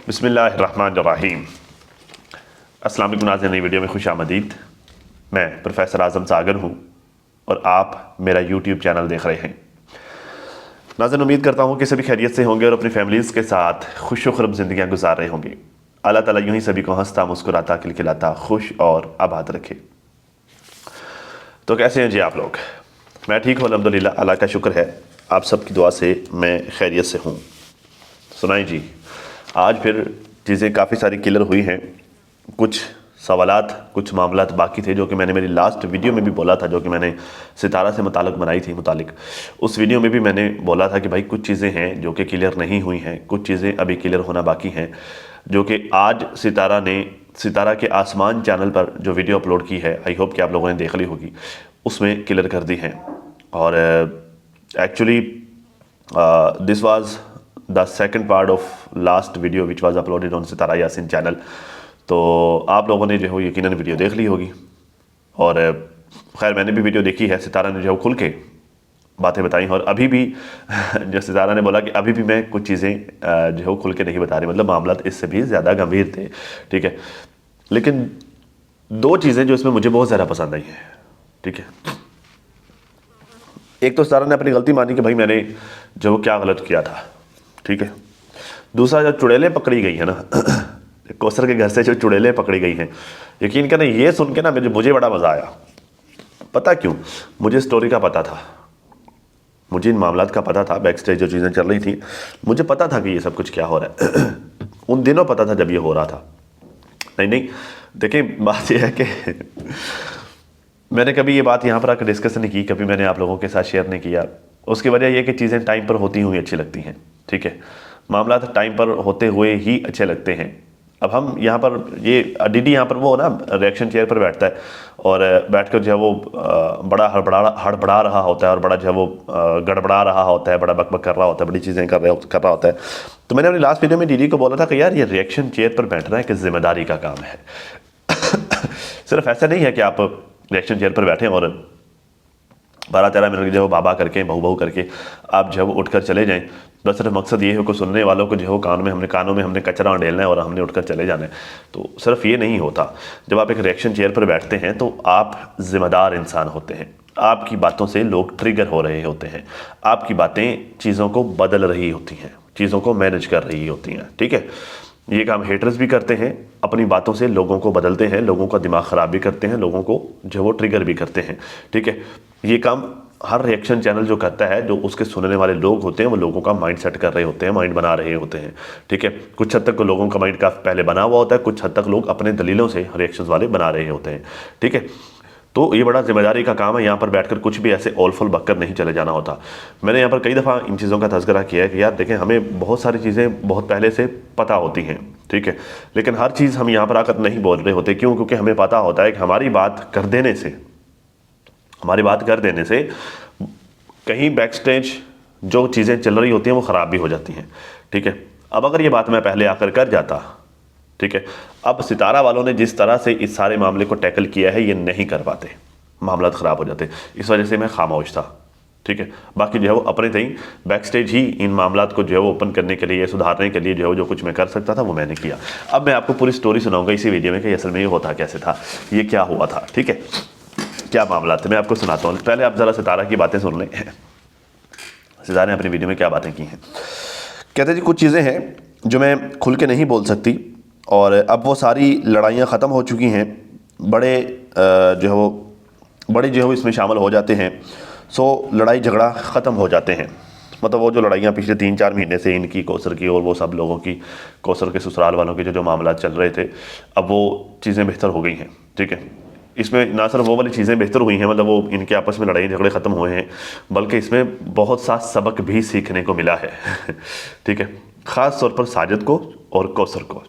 बिस्मिल्लाहिर्रहमानिर्रहीम। अस्सलाम वालेकुम नाज़रीन, नई वीडियो में खुश आमदीद। मैं प्रोफेसर आज़म सागर हूँ और आप मेरा यूट्यूब चैनल देख रहे हैं। नाज़रीन, उम्मीद करता हूँ कि सभी खैरियत से होंगे और अपनी फैमिलीज़ के साथ खुश खुरम ज़िंदगियाँ गुजार रहे होंगे। अल्लाह ताला यूँ ही सभी को हंसता मुस्कुराता खिलखिलाता खुश और आबाद रखे। तो कैसे हैं जी आप लोग? मैं ठीक हूँ अल्हम्दुलिल्लाह, अल्लाह का शुक्र है। आप सबकी दुआ से मैं खैरियत से हूँ। सुनाई जी, आज फिर चीज़ें काफ़ी सारी क्लियर हुई हैं। कुछ सवालात, कुछ मामलात बाकी थे जो कि मैंने मेरी लास्ट वीडियो में भी बोला था, जो कि मैंने सितारा से मुतालिक बनाई थी। उस वीडियो में भी मैंने बोला था कि भाई कुछ चीज़ें हैं जो कि क्लियर नहीं हुई हैं, कुछ चीज़ें अभी क्लियर होना बाकी हैं, जो कि आज सितारा के आसमान चैनल पर जो वीडियो अपलोड की है, आई होप कि आप लोगों ने देख ली होगी, उसमें क्लियर कर दी हैं। और actually this was the second part of last video which was uploaded on Sitara Yasin channel. तो आप लोगों ने जो है यकीनन वीडियो देख ली होगी। और खैर मैंने भी वीडियो देखी है। सितारा ने जो खुल के बातें बताई, और अभी भी जो सितारा ने बोला कि अभी भी मैं कुछ चीज़ें जो है खुल के नहीं बता रही, मतलब मामला इससे भी ज़्यादा गंभीर थे, ठीक है। लेकिन दो चीज़ें जो इसमें मुझे बहुत ज़्यादा पसंद आई हैं, ठीक है। एक तो सितारा ने अपनी गलती मानी कि भाई मैंने जो क्या गलत किया था, ठीक है। दूसरा, जो चुड़ैलें पकड़ी गई है ना कौसर के घर से जो चुड़ैलें पकड़ी गई हैं, यकीन करना ये सुन के ना मुझे बड़ा मज़ा आया। पता क्यों? मुझे स्टोरी का पता था, मुझे इन मामलात का पता था, बैक स्टेज जो चीज़ें चल रही थी मुझे पता था कि ये सब कुछ क्या हो रहा है उन दिनों पता था जब ये हो रहा था। नहीं, देखिए बात यह है कि मैंने कभी ये बात यहाँ पर आकर डिस्कस नहीं की, कभी मैंने आप लोगों के साथ शेयर नहीं किया। उसकी वजह यह कि चीज़ें टाइम पर होती हुई अच्छी लगती हैं, ठीक है। मामला टाइम पर होते हुए ही अच्छे लगते हैं। अब हम यहाँ पर ये डीडी यहाँ पर वो ना रिएक्शन चेयर पर बैठता है और बैठ कर जो है वो बड़ा हड़बड़ा रहा होता है और बड़ा जो है वो गड़बड़ा रहा होता है, बड़ा बकबक कर रहा होता है, बड़ी चीज़ें कर रहा होता है। तो मैंने अपनी लास्ट वीडियो में डीडी को बोला था कि यार ये रिएक्शन चेयर पर बैठना एक जिम्मेदारी का काम है सिर्फ ऐसा नहीं है कि आप रिएक्शन चेयर पर बैठे और 12-13 मिनट जो है बाबा करके बहू करके आप जो है वो उठकर चले जाएं। बस सिर्फ मकसद ये है कि सुनने वालों को जो है कानों में हमने कचरा उंडेलना है और हमने उठकर चले जाना है। तो सिर्फ ये नहीं होता। जब आप एक रिएक्शन चेयर पर बैठते हैं तो आप जिम्मेदार इंसान होते हैं। आपकी बातों से लोग ट्रिगर हो रहे होते हैं, आपकी बातें चीज़ों को बदल रही होती हैं, चीज़ों को मैनेज कर रही होती हैं, ठीक है। ये काम हेटर्स भी करते हैं, अपनी बातों से लोगों को बदलते हैं, लोगों का दिमाग ख़राब भी करते हैं, लोगों को जो वो ट्रिगर भी करते हैं, ठीक है। ये काम हर रिएक्शन चैनल जो करता है, जो उसके सुनने वाले लोग होते हैं वो लोगों का माइंड सेट कर रहे होते हैं, माइंड बना रहे होते हैं, ठीक है। कुछ हद तक लोगों का माइंड काफ़ी पहले बना हुआ होता है, कुछ हद तक लोग अपने दलीलों से रिएक्शंस वाले बना रहे होते हैं, ठीक है। तो ये बड़ा जिम्मेदारी का काम है। यहाँ पर बैठकर कुछ भी ऐसे ओल फोल बककर नहीं चले जाना होता। मैंने यहाँ पर कई दफ़ा इन चीज़ों का तज़किरा किया है कि यार देखें, हमें बहुत सारी चीज़ें बहुत पहले से पता होती हैं, ठीक है। लेकिन हर चीज़ हम यहाँ पर आकर नहीं बोल रहे होते। क्यों? क्योंकि हमें पता होता है कि हमारी बात कर देने से कहीं बैक स्टेज जो चीज़ें चल रही होती हैं वो ख़राब भी हो जाती हैं, ठीक है। अब अगर ये बात मैं पहले आकर कर जाता, ठीक है, अब सितारा वालों ने जिस तरह से इस सारे मामले को टैकल किया है ये नहीं कर पाते, मामला ख़राब हो जाते। इस वजह से मैं खामोश था, ठीक है। बाकी जो है वो अपने तई बैक स्टेज ही इन मामलात को जो है वो ओपन करने के लिए, सुधारने के लिए जो है वो जो कुछ मैं कर सकता था वो मैंने किया। अब मैं आपको पूरी स्टोरी सुनाऊंगा इसी वीडियो में कि असल में ये होता कैसे था, ये क्या हुआ था, ठीक है, क्या मामला थे, मैं आपको सुनाता हूँ। पहले आप ज़रा सितारा की बातें सुन लें। सितारा ने अपनी वीडियो में क्या बातें की हैं। कहते जी कुछ चीज़ें हैं जो मैं खुल के नहीं बोल सकती और अब वो सारी लड़ाइयाँ ख़त्म हो चुकी हैं। बड़े जो है वो इसमें शामिल हो जाते हैं। सो लड़ाई झगड़ा ख़त्म हो जाते हैं। मतलब वो जो लड़ाइयाँ पिछले 3-4 महीने से इनकी, कौसर की और वो सब लोगों की, कौसर के ससुराल वालों के जो मामला चल रहे थे, अब वो चीज़ें बेहतर हो गई हैं, ठीक है। इसमें ना सिर्फ वो वाली चीज़ें बेहतर हुई हैं, मतलब वो इनके आपस में लड़ाई झगड़े ख़त्म हुए हैं, बल्कि इसमें बहुत सा सबक भी सीखने को मिला है ठीक है, ख़ास तौर पर साजिद को और कौसर को,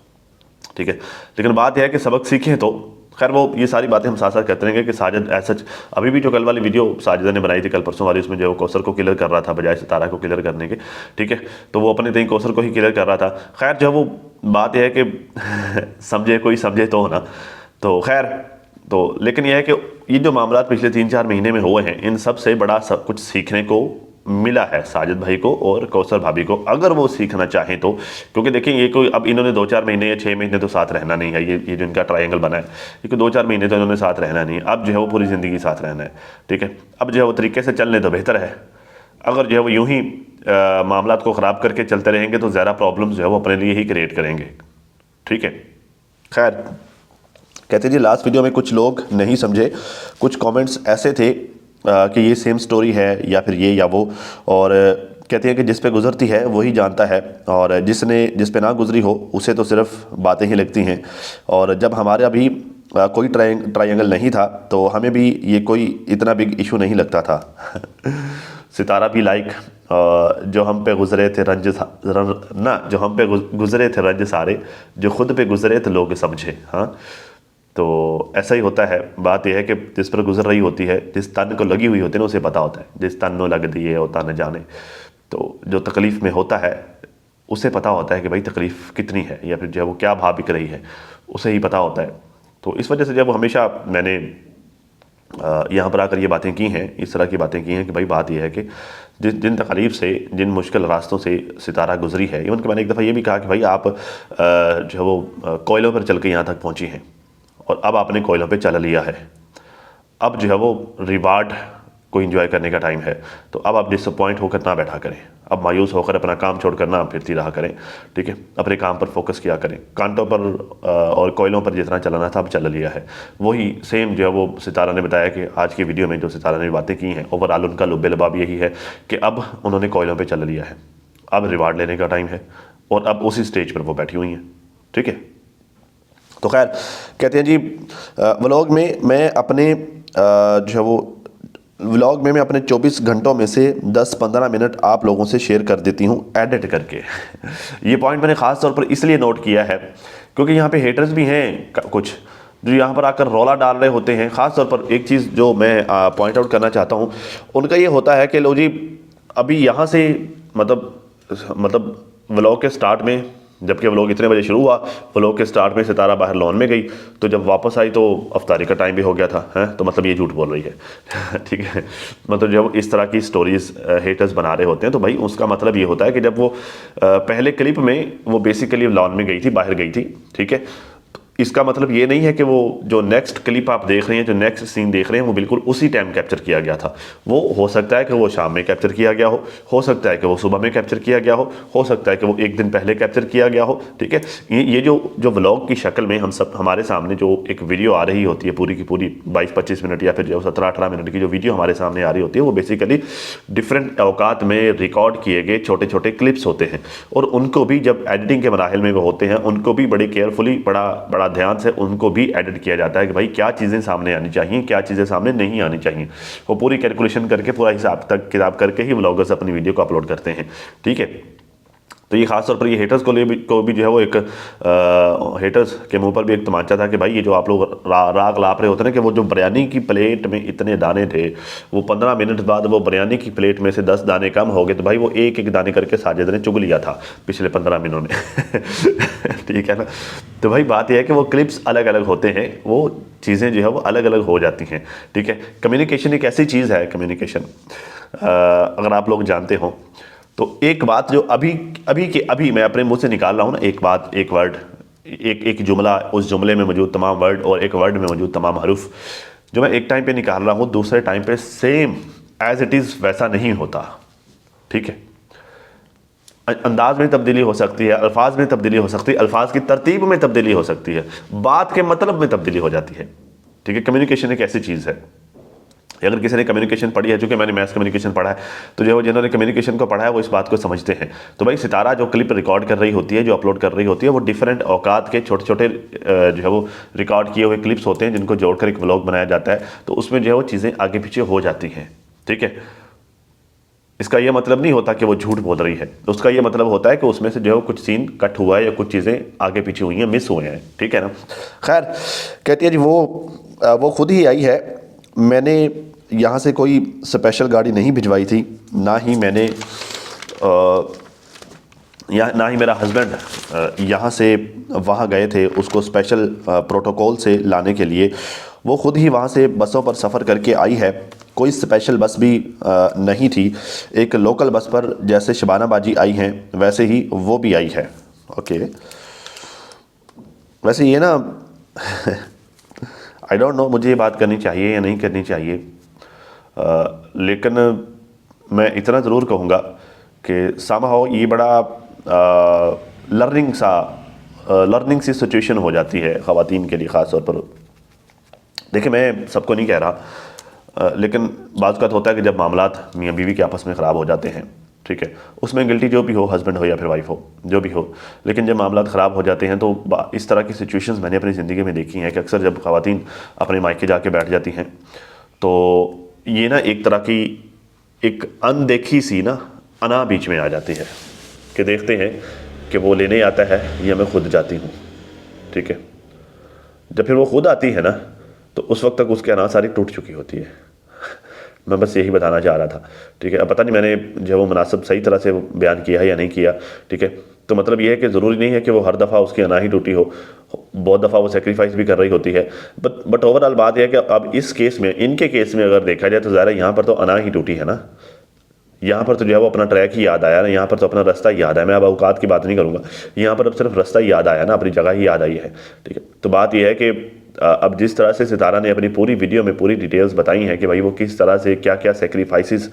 ठीक है। लेकिन बात यह है कि सबक सीखें तो खैर वो ये सारी बातें हम साथ साथ करते रहेंगे कि साजिद ऐसा अभी भी जो कल वाली वीडियो साजिदा ने बनाई थी कल परसों वाली, उसमें जो वो कौसर को क्लियर कर रहा था बजाय सितारा को क्लियर करने के, ठीक है। तो वो अपने तई कौसर को ही क्लियर कर रहा था। खैर जो वो बात यह है कि समझे कोई समझे तो ना, तो खैर तो लेकिन यह है कि ये जो मामला पिछले 3-4 महीने में हुए हैं, इन सब से बड़ा सब कुछ सीखने को मिला है साजिद भाई को और कौसर भाभी को, अगर वो सीखना चाहें तो। क्योंकि देखिए ये कोई अब इन्होंने 2-4 महीने या 6 महीने तो साथ रहना नहीं है, ये जो इनका ट्रायंगल बना है, ये कोई 2-4 महीने तो इन्होंने साथ रहना नहीं है, अब जो है वो पूरी ज़िंदगी साथ रहना है, ठीक है। अब जो है वो तरीके से चलने तो बेहतर है, अगर जो है वो यूं ही मामला को ख़राब करके चलते रहेंगे तो ज़्यादा प्रॉब्लम्स जो है वो अपने लिए ही क्रिएट करेंगे, ठीक है। खैर, कहते जी लास्ट वीडियो में कुछ लोग नहीं समझे, कुछ कमेंट्स ऐसे थे कि ये सेम स्टोरी है या फिर ये या वो, और कहते हैं कि जिस पे गुजरती है वही जानता है, और जिस पे ना गुजरी हो उसे तो सिर्फ बातें ही लगती हैं। और जब हमारा भी कोई ट्रायंगल नहीं था तो हमें भी ये कोई इतना बिग इशू नहीं लगता था। सितारा भी लाइक जो हम पे गुजरे थे जो हम पे गुजरे थे रंज सारे, जो खुद पे गुजरे थे लोग समझे। हाँ, तो ऐसा ही होता है। बात यह है कि जिस पर गुजर रही होती है, जिस तन को लगी हुई होती है ना, उसे पता होता है। जिस तन को लग दी है होता न जाने, तो जो तकलीफ़ में होता है उसे पता होता है कि भाई तकलीफ़ कितनी है, या फिर जो वो क्या भाव बिक रही है, उसे ही पता होता है। तो इस वजह से जब हमेशा मैंने यहाँ पर आकर ये बातें की हैं, इस तरह की बातें की हैं कि भाई बात यह है कि जिन तकलीफ़ से, जिन मुश्किल रास्तों से सितारा गुजरी है, इवन कि मैंने एक दफ़ा ये भी कहा कि भाई आप जो है वो कोयलों पर चल के यहाँ तक पहुँची हैं, और अब आपने कोयलों पे चल लिया है, अब जो है वो रिवार्ड को एंजॉय करने का टाइम है। तो अब आप डिसअपॉइंट होकर ना बैठा करें, अब मायूस होकर अपना काम छोड़कर ना फिरती रहा करें, ठीक है। अपने काम पर फोकस किया करें, कांटों पर और कोयलों पर जितना चलाना था अब चल लिया है। वही सेम जो है वो सितारा ने बताया कि आज की वीडियो में जो सितारा ने बातें की हैं, ओवरऑल उनका लुब्बे लबाब यही है कि अब उन्होंने कोयलों पर चल लिया है, अब रिवार्ड लेने का टाइम है, और अब उसी स्टेज पर वो बैठी हुई हैं, ठीक है। तो खैर, कहते हैं जी व्लॉग में मैं अपने जो है वो व्लॉग में मैं अपने 24 घंटों में से 10-15 मिनट आप लोगों से शेयर कर देती हूँ एडिट करके। ये पॉइंट मैंने ख़ास तौर पर इसलिए नोट किया है क्योंकि यहाँ पे हेटर्स भी हैं कुछ जो यहाँ पर आकर रौला डाल रहे होते हैं। ख़ास तौर पर एक चीज़ जो मैं पॉइंट आउट करना चाहता हूँ, उनका ये होता है कि लो जी अभी यहाँ से मतलब व्लॉग के स्टार्ट में, जबकि व्लॉग इतने बजे शुरू हुआ, व्लॉग के स्टार्ट में सितारा बाहर लॉन में गई, तो जब वापस आई तो अफ्तारी का टाइम भी हो गया था, हैं, तो मतलब ये झूठ बोल रही है। ठीक है, मतलब जब इस तरह की स्टोरीज हेटर्स बना रहे होते हैं तो भाई उसका मतलब ये होता है कि जब वो पहले क्लिप में वो बेसिकली लॉन में गई थी, बाहर गई थी, ठीक है। इसका मतलब ये नहीं है कि वो जो नेक्स्ट क्लिप आप देख रहे हैं, जो नेक्स्ट सीन देख रहे हैं, वो बिल्कुल उसी टाइम कैप्चर किया गया था। वो हो सकता है कि वो शाम में कैप्चर किया गया हो सकता है कि वो सुबह में कैप्चर किया गया हो सकता है कि वो एक दिन पहले कैप्चर किया गया हो, ठीक है। ये जो व्लॉग की शक्ल में हमारे सामने जो एक वीडियो आ रही होती है पूरी की पूरी 22-25 मिनट या फिर जो 17-18 मिनट की जो वीडियो हमारे सामने आ रही होती है, वो बेसिकली डिफरेंट औकात में रिकॉर्ड किए गए छोटे छोटे क्लिप्स होते हैं, और उनको भी जब एडिटिंग के मराहिल में वो होते हैं, उनको भी बड़ी केयरफुली, बड़ा ध्यान से उनको भी एडिट किया जाता है कि भाई क्या चीज़ें सामने आनी चाहिए, क्या चीज़ें सामने नहीं आनी चाहिए। वो पूरी कैलकुलेशन करके, पूरा हिसाब तक किताब करके ही व्लॉगर्स अपनी वीडियो को अपलोड करते हैं, ठीक है। तो ये खास तौर पर ये हेटर्स को भी जो है वो एक हेटर्स के मुंह पर भी एक तमाचा था कि भाई ये जो आप लोग राग लाप रहे होते हैं ना कि वो जो बिरयानी की प्लेट में इतने दाने थे, वो 15 मिनट बाद वो बिरयानी की प्लेट में से 10 दाने कम हो गए, तो भाई वो एक एक दाने करके साजिद ने चुग लिया था पिछले 15 मिनटों में। ठीक है ना। तो भाई बात यह है कि वो क्लिप्स अलग अलग होते हैं, वो चीज़ें जो है वो अलग अलग हो जाती हैं, ठीक है। कम्युनिकेशन एक ऐसी चीज़ है, कम्युनिकेशन अगर आप लोग जानते हो तो एक बात जो अभी मैं अपने मुंह से निकाल रहा हूँ ना, एक बात, एक वर्ड, एक जुमला, उस जुमले में मौजूद तमाम वर्ड और एक वर्ड में मौजूद तमाम हरूफ जो मैं एक टाइम पे निकाल रहा हूँ, दूसरे टाइम पे सेम एज इट इज़ वैसा नहीं होता, ठीक है। अंदाज में तब्दीली हो सकती है, अल्फाज में तब्दीली हो सकती है, अल्फाज की तरतीब में तब्दीली हो सकती है, बात के मतलब में तब्दीली हो जाती है, ठीक है। कम्युनिकेशन एक ऐसी चीज़ है, अगर किसी ने कम्युनिकेशन पढ़ी है, चूंकि मैंने मैथ्स कम्युनिकेशन पढ़ा है, तो जो जिन्होंने कम्युनिकेशन को पढ़ा है वो इस बात को समझते हैं। तो भाई सितारा जो क्लिप रिकॉर्ड कर रही होती है, जो अपलोड कर रही होती है, वो डिफरेंट औकात के छोटे छोटे जो है वो रिकॉर्ड किए हुए क्लिप्स होते हैं, जिनको जोड़कर एक व्लॉग बनाया जाता है। तो उसमें जो है वो चीज़ें आगे पीछे हो जाती हैं, ठीक है। इसका यह मतलब नहीं होता कि वो झूठ बोल रही है, उसका यह मतलब होता है कि उसमें से जो है कुछ सीन कट हुआ है या कुछ चीज़ें आगे पीछे हुई हैं, मिस हुए हैं, ठीक है ना। खैर, कहती है जी वो खुद ही आई है, मैंने यहाँ से कोई स्पेशल गाड़ी नहीं भिजवाई थी, ना ही मेरा हस्बैंड यहाँ से वहाँ गए थे उसको स्पेशल प्रोटोकॉल से लाने के लिए। वो ख़ुद ही वहाँ से बसों पर सफ़र करके आई है कोई स्पेशल बस भी नहीं थी। एक लोकल बस पर जैसे शबाना बाजी आई हैं वैसे ही वो भी आई है। ओके, वैसे ये ना आई डोंट नो मुझे ये बात करनी चाहिए या नहीं करनी चाहिए, लेकिन मैं इतना ज़रूर कहूँगा कि समहाउ ये बड़ा लर्निंग सी सिचुएशन हो जाती है ख़वातीन के लिए ख़ास तौर पर। देखिए, मैं सबको नहीं कह रहा, लेकिन बात का होता है कि जब मामलात मियाँ बीवी के आपस में ख़राब हो जाते हैं, ठीक है, उसमें गिल्टी जो भी हो, हस्बैंड हो या फिर वाइफ हो, जो भी हो, लेकिन जब मामलात ख़राब हो जाते हैं तो इस तरह की सिचुएशंस मैंने अपनी ज़िंदगी में देखी हैं कि अक्सर जब ख़वातीन अपने मायके जाके बैठ जाती हैं तो ये ना एक तरह की एक अनदेखी सी ना अना बीच में आ जाती है कि देखते हैं कि वो लेने आता है या मैं खुद जाती हूँ, ठीक है। जब फिर वो खुद आती है ना तो उस वक्त तक उसकी अना सारी टूट चुकी होती है। मैं बस यही बताना चाह रहा था, ठीक है। अब पता नहीं मैंने जब वो मुनासिब सही तरह से बयान किया है या नहीं किया, ठीक है। तो मतलब ये है कि ज़रूरी नहीं है कि वो हर दफ़ा उसकी अना ही टूटी हो, बहुत दफ़ा वो सेक्रीफाइस भी कर रही होती है। बट ओवरऑल बात यह है कि अब इस केस में, इनके केस में अगर देखा जाए तो ज़ाहिर है यहाँ पर तो अना ही टूटी है ना। यहाँ पर तो जो है वो अपना ट्रैक ही याद आया ना, यहाँ पर तो अपना रास्ता ही याद है। मैं अब औकात की बात नहीं करूँगा, यहाँ पर अब सिर्फ रास्ता ही याद आया ना, अपनी जगह ही याद आई है, ठीक है। तो बात यह है कि अब जिस तरह से सितारा ने अपनी पूरी वीडियो में पूरी डिटेल्स बताई हैं कि भाई वो किस तरह से क्या क्या सेक्रीफाइसेस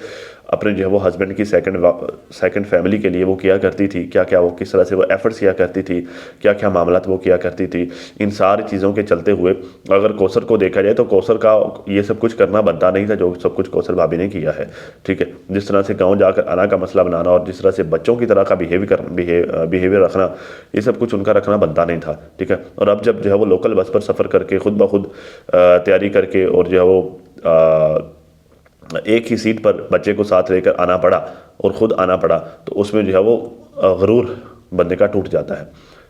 अपने जो है वो हस्बैंड की सेकंड फैमिली के लिए वो किया करती थी, क्या क्या वो किस तरह से वो एफर्ट्स किया करती थी, क्या क्या मामलात वो किया करती थी, इन सारी चीज़ों के चलते हुए अगर कौसर को देखा जाए तो कौसर का ये सब कुछ करना बनता नहीं था जो सब कुछ कौसर भाभी ने किया है, ठीक है। जिस तरह से गाँव जाकर अना का मसला बनाना और जिस तरह से बच्चों की तरह का बिहेवियर रखना, ये सब कुछ उनका रखना बनता नहीं था, ठीक है। और अब जब जो है वो लोकल बस पर सफ़र करके खुद ब खुद तैयारी करके और जो है वो एक ही सीट पर बच्चे को साथ लेकर आना पड़ा और ख़ुद आना पड़ा, तो उसमें जो है वो गरूर बंदे का टूट जाता है।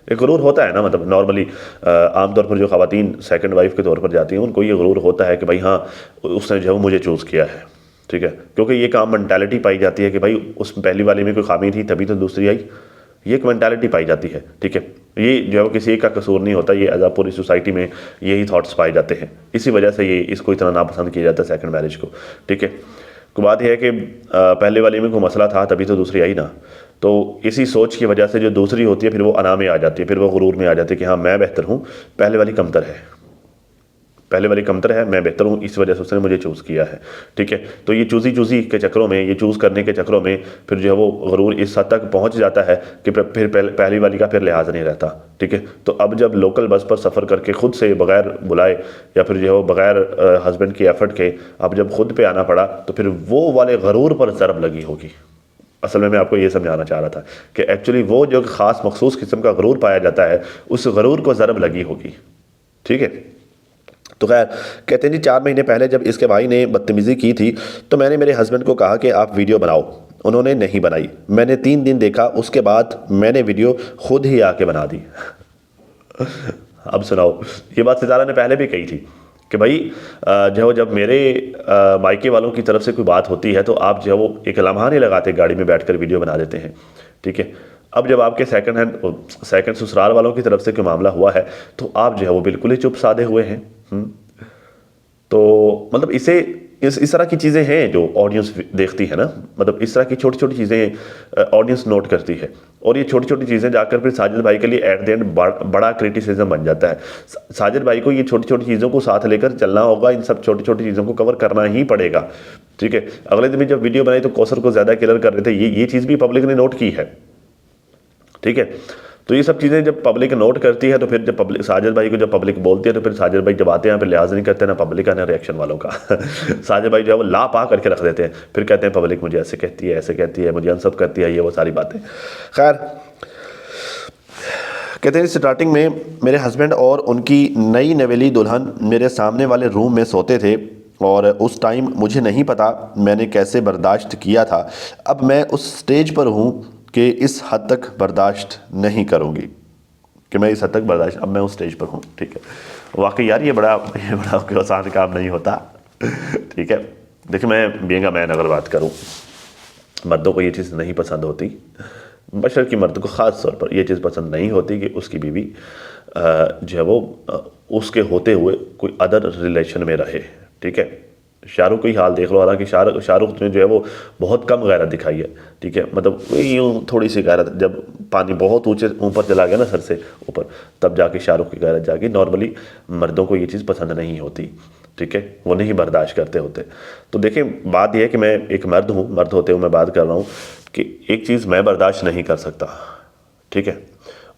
एक गरूर होता है ना, मतलब नॉर्मली आमतौर पर जो ख़वातीन सेकंड वाइफ के तौर पर जाती हैं उनको ये गरूर होता है कि भाई हाँ, उसने जो है वो मुझे चूज़ किया है, ठीक है। क्योंकि ये काम मेंटालिटी पाई जाती है कि भाई उस पहली वाली में कोई खामी थी तभी तो दूसरी आई, ये एक मेंटालिटी पाई जाती है, ठीक है। ये जो है वो किसी एक का कसूर नहीं होता, ये एज पूरी सोसाइटी में यही थॉट्स पाए जाते हैं। इसी वजह से ये इसको इतना नापसंद किया जाता है सेकंड मैरिज को, ठीक है। तो बात यह है कि पहले वाली में कोई मसला था तभी तो दूसरी आई ना, तो इसी सोच की वजह से जो दूसरी होती है फिर वो अना में आ जाती है, फिर वो गुरूर में आ जाती है कि हाँ मैं बेहतर हूँ, पहले वाली कमतर है, पहले वाली कमतर है, मैं बेहतर हूँ, इस वजह से उसने मुझे चूज़ किया है, ठीक है। तो ये चूज़ी के चक्करों में, ये चूज़ करने के चक्करों में फिर जो है वो गरूर इस हद तक पहुँच जाता है कि फिर पहली वाली का फिर लिहाज नहीं रहता, ठीक है। तो अब जब लोकल बस पर सफ़र करके खुद से बग़ैर बुलाए या फिर जो है वो बग़ैर हस्बैंड की एफर्ट के अब जब खुद पे आना पड़ा तो फिर वो वाले गरूर पर ज़रब लगी होगी। असल में मैं आपको ये समझाना चाह रहा था कि एक्चुअली वो जो ख़ास मखसूस किस्म का गरूर पाया जाता है उस गरूर को ज़रब लगी होगी, ठीक है। तो खैर कहते हैं जी 4 महीने पहले जब इसके भाई ने बदतमीज़ी की थी तो मैंने मेरे हस्बैंड को कहा कि आप वीडियो बनाओ, उन्होंने नहीं बनाई। मैंने 3 दिन देखा, उसके बाद मैंने वीडियो खुद ही आके बना दी। अब सुनाओ, ये बात सितारा ने पहले भी कही थी कि भाई जो जब मेरे मायके वालों की तरफ से कोई बात होती है तो आप जो है वो एक लम्हा नहीं लगाते, गाड़ी में बैठकर वीडियो बना देते हैं, ठीक है। अब जब आपके सेकंड ससुराल वालों की तरफ से कोई मामला हुआ है तो आप जो है वो बिल्कुल ही चुप साधे हुए हैं। तो मतलब इस तरह की चीज़ें हैं जो ऑडियंस देखती है ना, मतलब इस तरह की छोटी छोटी चीज़ें ऑडियंस नोट करती है और ये छोटी छोटी चीज़ें जाकर फिर साजिद भाई के लिए एट द एंड बड़ा क्रिटिसिज्म बन जाता है। साजिद भाई को ये छोटी छोटी चीज़ों को साथ लेकर चलना होगा, इन सब छोटी छोटी चीज़ों को कवर करना ही पड़ेगा, ठीक है। अगले दिन जब वीडियो बनाई तो कौसर को ज़्यादा क्लियर कर रहे थे, ये चीज़ भी पब्लिक ने नोट की है, ठीक है। तो ये सब चीज़ें जब पब्लिक नोट करती है तो फिर जब पब्लिक साजिद भाई को जब पब्लिक बोलती है तो फिर साजिद भाई जब आते हैं फिर लिहाज नहीं करते ना पब्लिक का ना रिएक्शन वालों का। साजिद भाई जो है वो ला पा करके रख देते हैं, फिर कहते हैं पब्लिक मुझे ऐसे कहती है, ऐसे कहती है, मुझे अनसब करती है, ये वो सारी बातें। खैर कहते हैं स्टार्टिंग में मेरे हस्बैंड और उनकी नई नवेली दुल्हन मेरे सामने वाले रूम में सोते थे और उस टाइम मुझे नहीं पता मैंने कैसे बर्दाश्त किया था। अब मैं उस स्टेज पर हूँ कि इस हद तक बर्दाश्त नहीं करूँगी, कि मैं इस हद तक बर्दाश्त, अब मैं उस स्टेज पर हूँ, ठीक है। वाकई यार ये बड़ा आसान काम नहीं होता, ठीक है। देखिए मैं बीइंग अ मैन अगर बात करूँ, मर्दों को ये चीज़ नहीं पसंद होती, बशर की मर्द को ख़ास तौर पर ये चीज़ पसंद नहीं होती कि उसकी बीवी जो है वो उसके होते हुए कोई अदर रिलेशन में रहे, ठीक है। शाहरुख को ही हाल देख लो, हालांकि शाहरुख ने जो है वो बहुत कम गैरत दिखाई है, ठीक है, मतलब यूँ थोड़ी सी गैरत, जब पानी बहुत ऊंचे ऊपर चला गया ना सर से ऊपर, तब जाके शाहरुख की गैरत जागी। नॉर्मली मर्दों को ये चीज़ पसंद नहीं होती, ठीक है, वो नहीं बर्दाश्त करते होते। तो देखिए बात यह है कि मैं एक मर्द हूँ, मर्द होते हुए मैं बात कर रहा हूँ कि एक चीज़ मैं बर्दाश्त नहीं कर सकता, ठीक है,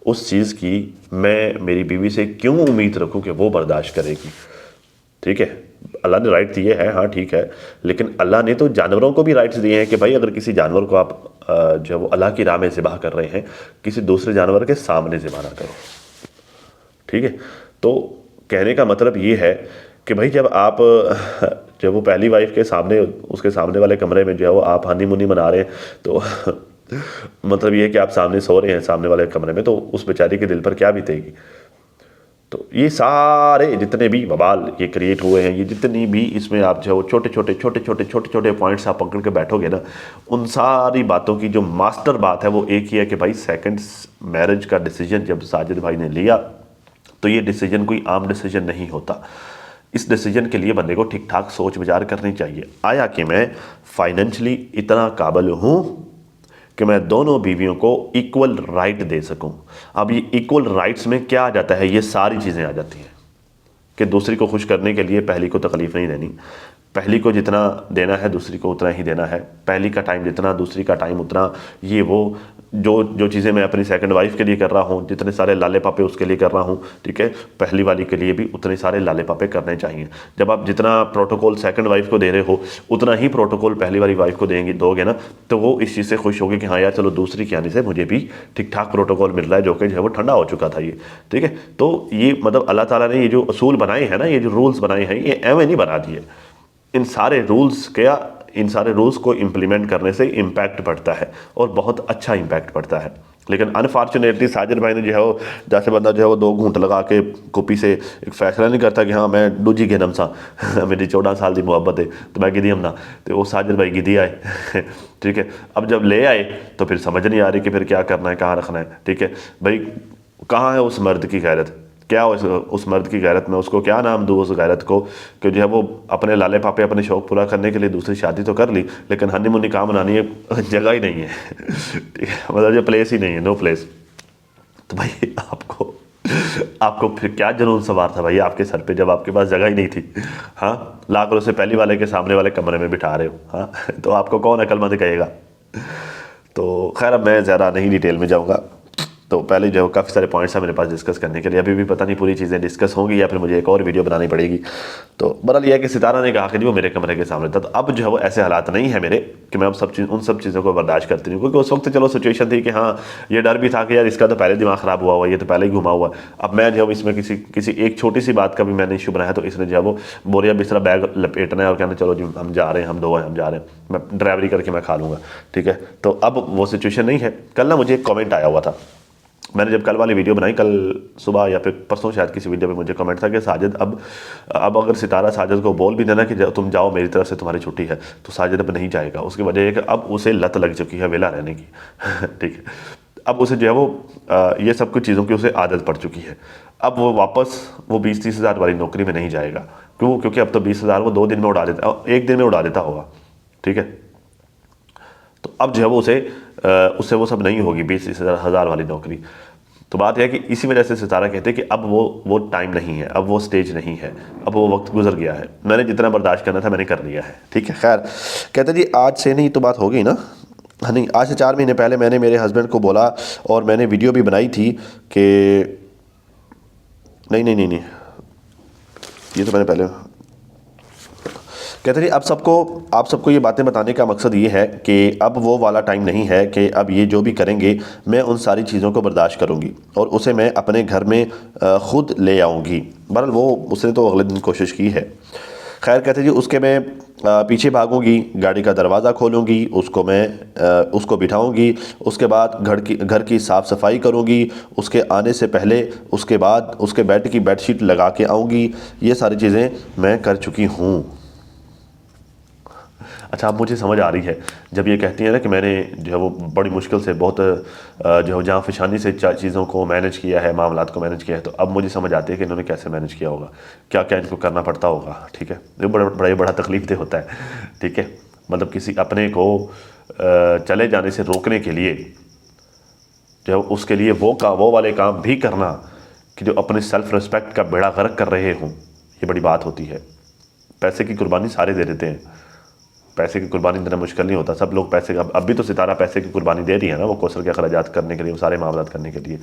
उस चीज़ की मैं मेरी बीवी से क्यों उम्मीद रखूँ कि वो बर्दाश्त करेगी, ठीक है। अल्लाह ने राइट दिए हैं, हाँ ठीक है, लेकिन अल्लाह ने तो जानवरों को भी राइट्स दिए हैं कि भाई अगर किसी जानवर को आप जो वो अल्लाह की राह में ज़िबा कर रहे हैं, किसी दूसरे जानवर के सामने ज़िबा ना करो, ठीक है। तो कहने का मतलब ये है कि भाई जब वो पहली वाइफ के सामने, उसके सामने वाले कमरे में जो है वो आप हनीमूनी मना रहे हैं, तो मतलब ये है कि आप सामने सो रहे हैं सामने वाले कमरे में, तो उस बेचारी के दिल पर क्या बीतेगी। तो ये सारे जितने भी बवाल ये क्रिएट हुए हैं, ये जितनी भी इसमें आप जो छोटे छोटे पॉइंट्स आप पकड़ के बैठोगे ना, उन सारी बातों की जो मास्टर बात है वो एक ही है कि भाई सेकंड मैरिज का डिसीजन जब साजिद भाई ने लिया, तो ये डिसीजन कोई आम डिसीजन नहीं होता। इस डिसीजन के लिए बंदे को ठीक ठाक सोच विचार करनी चाहिए। आया कि मैं फाइनेंशियली इतना काबिल हूँ कि मैं दोनों बीवियों को इक्वल राइट दे सकूं। अब ये इक्वल राइट्स में क्या आ जाता है, ये सारी चीज़ें आ जाती हैं कि दूसरी को खुश करने के लिए पहली को तकलीफ़ नहीं देनी, पहली को जितना देना है दूसरी को उतना ही देना है, पहली का टाइम जितना दूसरी का टाइम उतना, ये वो जो चीज़ें मैं अपनी सेकंड वाइफ के लिए कर रहा हूँ, जितने सारे लाले पापे उसके लिए कर रहा हूँ, ठीक है, पहली वाली के लिए भी उतने सारे लाले पापे करने चाहिए। जब आप जितना प्रोटोकॉल सेकंड वाइफ को दे रहे हो उतना ही प्रोटोकॉल पहली वाली वाइफ को दोगे ना, तो वो इस चीज़ से खुश होगी कि हाँ यार चलो दूसरी के आने से मुझे भी ठीक ठाक प्रोटोकॉल मिल रहा है, जो कि जो है वो ठंडा हो चुका था ये, ठीक है। तो ये मतलब अल्लाह ताला ने ये जो असूल बनाए हैं ना, ये जो रूल्स बनाए हैं, ये एवं नहीं बना दिए। इन सारे रूल्स को इम्प्लीमेंट करने से इम्पैक्ट पड़ता है और बहुत अच्छा इम्पैक्ट पड़ता है। लेकिन अनफॉर्चुनेटली साजिद भाई ने जो है वो, जैसे बंदा जो है वो 2 घूंट लगा के कुपी से एक फैसला नहीं करता कि हाँ मैं दूजी गेनम सा मेरी 14 साल की मुहब्बत है तो मैं गिदी हमना, तो वो साजिद भाई गिदी आए ठीक है। अब जब ले आए तो फिर समझ नहीं आ रही कि फिर क्या करना है, कहाँ रखना है, ठीक है भाई। कहाँ है उस मर्द की गैरत, क्या उस मर्द की गैरत में, उसको क्या नाम दूँ उस गैरत को कि जो है वो अपने लाले पापे अपने शौक़ पूरा करने के लिए दूसरी शादी तो कर ली, लेकिन हनीमून कहाँ मनानी है, जगह ही नहीं है ठीक है, मतलब जो प्लेस ही नहीं है, नो प्लेस। तो भाई आपको फिर क्या जुनून सवार था भाई आपके सर पे, जब आपके पास जगह ही नहीं थी। हाँ, लाख रुपये पहली वाले के सामने वाले कमरे में बिठा रहे हो, हाँ तो आपको कौन अक्लमंद कहेगा। तो खैर अब मैं ज़्यादा नहीं डिटेल में जाऊँगा। तो पहले जो काफ़ी सारे पॉइंट्स हैं मेरे पास डिस्कस करने के लिए, अभी भी पता नहीं पूरी चीज़ें डिस्कस होंगी या फिर मुझे एक और वीडियो बनानी पड़ेगी। तो बहरहाल यह है कि सितारा ने कहा कि जी वो मेरे कमरे के सामने था, तो अब जो है वो ऐसे हालात नहीं है मेरे कि मैं अब उन सब चीज़ों को बर्दाश्त करती हूँ, क्योंकि उस वक्त चलो सिचुएशन थी कि हाँ ये डर भी था कि यार इसका तो पहले दिमाग ख़राब हुआ ये तो पहले ही घुमा हुआ। अब मैं जो इसमें किसी एक छोटी सी बात का भी मैंने इशू बनाया, तो इसने जो है वो बोरिया बिस्तरा बैग लपेटना है और कहना चलो जी हम जा रहे हैं, हम 2 हैं, हम जा रहे हैं, मैं ड्राइवरी करके मैं खा लूँगा, ठीक है। तो अब वो सिचुएशन नहीं है। कल ना मुझे एक कॉमेंट आया हुआ था, मैंने जब कल वाली वीडियो बनाई, कल सुबह या फिर परसों शायद किसी वीडियो में मुझे कमेंट था कि साजिद अब अगर सितारा साजिद को बोल भी देना कि तुम जाओ मेरी तरफ से तुम्हारी छुट्टी है, तो साजिद अब नहीं जाएगा। उसकी वजह है कि अब उसे लत लग चुकी है वेला रहने की ठीक है। अब उसे जो है वो ये सब कुछ चीज़ों की उसे आदत पड़ चुकी है। अब वो वापस वो 20-30 हज़ार वाली नौकरी में नहीं जाएगा। क्योंकि अब तो 20 हज़ार वो 2 दिन में उड़ा देता, 1 दिन में उड़ा देता होगा, ठीक है। तो अब जो है वो उससे वो सब नहीं होगी 20-30 हज़ार वाली नौकरी। तो बात यह है कि इसी वजह से सितारा कहते हैं कि अब वो टाइम नहीं है, अब वो स्टेज नहीं है, अब वो वक्त गुजर गया है, मैंने जितना बर्दाश्त करना था मैंने कर लिया है, ठीक है। खैर कहते जी आज से नहीं तो बात हो गई ना, हाँ नहीं, आज से 4 महीने पहले मैंने मेरे हस्बैंड को बोला और मैंने वीडियो भी बनाई थी कि नहीं ये तो मैंने पहले कहते थे आप सबको ये बातें बताने का मकसद ये है कि अब वो वाला टाइम नहीं है कि अब ये जो भी करेंगे मैं उन सारी चीज़ों को बर्दाश्त करूँगी और उसे मैं अपने घर में ख़ुद ले आऊँगी। बहरहाल उसने तो अगले दिन कोशिश की है। खैर कहते जी उसके मैं पीछे भागूंगी, गाड़ी का दरवाज़ा खोलूँगी, उसको बिठाऊँगी, उसके बाद घर की साफ़ सफाई करूँगी, उसके आने से पहले उसके बाद उसके बेड की बेडशीट लगा के आऊँगी। ये सारी चीज़ें मैं कर चुकी हूँ। अच्छा, अब मुझे समझ आ रही है जब ये कहती है ना कि मैंने जो है वो बड़ी मुश्किल से बहुत जो है जहाँ फिशानी से चीज़ों को मैनेज किया है, मामलात को मैनेज किया है, तो अब मुझे समझ आती है कि इन्होंने कैसे मैनेज किया होगा, क्या क्या इनको करना पड़ता होगा। ठीक है, ये बड़ा तकलीफ दे होता है। ठीक है, मतलब किसी अपने को चले जाने से रोकने के लिए जो उसके लिए वो वाले काम भी करना कि जो अपने सेल्फ रिस्पेक्ट का बेड़ा गर्क कर रहे हों, ये बड़ी बात होती है। पैसे की कुर्बानी सारे दे देते हैं, पैसे की कुर्बानी देना मुश्किल नहीं होता। सब लोग पैसे, अब भी तो सितारा पैसे की कुर्बानी दे रही है ना, वो कौशल के अखराजात करने के लिए, वो सारे मामलात करने के लिए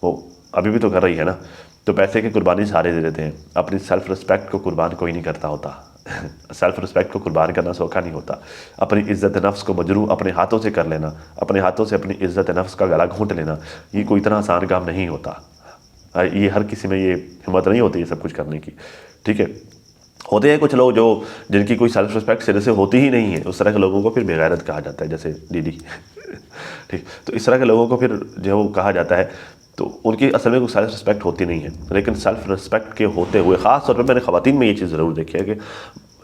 वो अभी भी तो कर रही है ना। तो पैसे की कुर्बानी सारे दे देते हैं, अपनी सेल्फ रिस्पेक्ट को कुर्बान कोई नहीं करता होता। सेल्फ रिस्पेक्ट को कुर्बान करना सौखा नहीं होता। अपनी इज़्ज़त नफ्स को मजरू अपने हाथों से कर लेना, अपने हाथों से अपनी इज़्ज़त नफ्स का गला घूंट लेना, ये कोई इतना आसान काम नहीं होता। ये हर किसी में ये हिम्मत नहीं होती ये सब कुछ करने की। ठीक है, होते हैं कुछ लोग जो जिनकी कोई सेल्फ रिस्पेक्ट सिरे से होती ही नहीं है, उस तरह के लोगों को फिर बेगैरत कहा जाता है, जैसे दीदी। ठीक, तो इस तरह के लोगों को फिर जो है वो कहा जाता है, तो उनकी असल में कोई सेल्फ रिस्पेक्ट होती नहीं है। लेकिन सेल्फ रिस्पेक्ट के होते हुए ख़ास तौर पर मैंने ख़वातीन में ये चीज़ ज़रूर देखी है कि